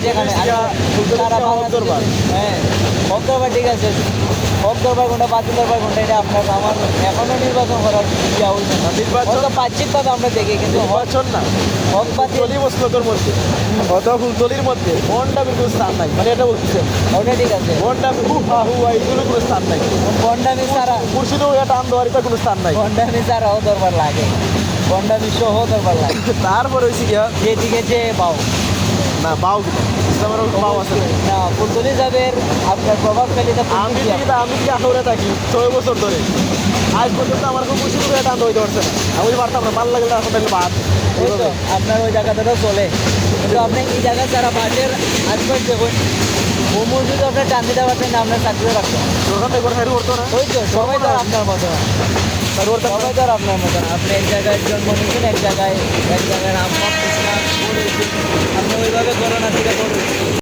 যেখানে ফুলতলি সারা হক দরবার। হ্যাঁ হক দরবার ঠিক আছে, হক দরবার কোনটা বাতিল দরবার কোনটা এটা আপনার আমার এখনো নির্বাচন করার ইচ্ছা হইছে না। নির্বাচন হয়তো বাহ্যিকভাবে আমরা দেখি কিন্তু নির্বাচন না, হক বাতিল ফুলতলি মসনদর মধ্যে অথবা ফুলতলির মধ্যে ভণ্ডামির কোনো স্থান নাই, মানে এটা বলতেছেন ওটা ঠিক আছে। ভণ্ডামি হু হা হু এইগুলো কোনো স্থান নাই। বন্ডামি ছাড়া মুর্শিদে এটা আন্দোয়ারিতে কোনো স্থান নাই। বন্ডামি ছাড়াও দরবার লাগে, বন্ডামি সহ দরবার লাগে। তারপরে হয়েছে গিয়া যেদিকে যে পাও না বাউ কিনা ইসলামের বাউ আছে না। না ফুলতলি যাবের আপনার প্রভাবশালীতা আমি কি আশরে থাকি 6 বছর ধরে, আজ পর্যন্ত আমার কোনো মুর্শিদে এটা আন্দো হইতে পারছে না। আমি যদি পারতাম না, ভালো লাগলে এখন তাহলে বাদ ওই তো আপনার ওই জায়গাটাও চলে, কিন্তু আপনি এই জায়গায় যারা বাসের আশপাশ দেখুন ও মসজিদ আপনার টান দিতে পারছেন না, আপনার চাকরিও রাখতেন। দোকান থেকে হেরু করতো না, ওই তো সবাই তো আর আপনার মতো না, সবাই তো আর আপনার মতো না। আপনি এক জায়গায় জন্ম নিয়েছেন, এক জায়গায় আম্মা ইসলাম আপনি ওইভাবে করোনা থেকে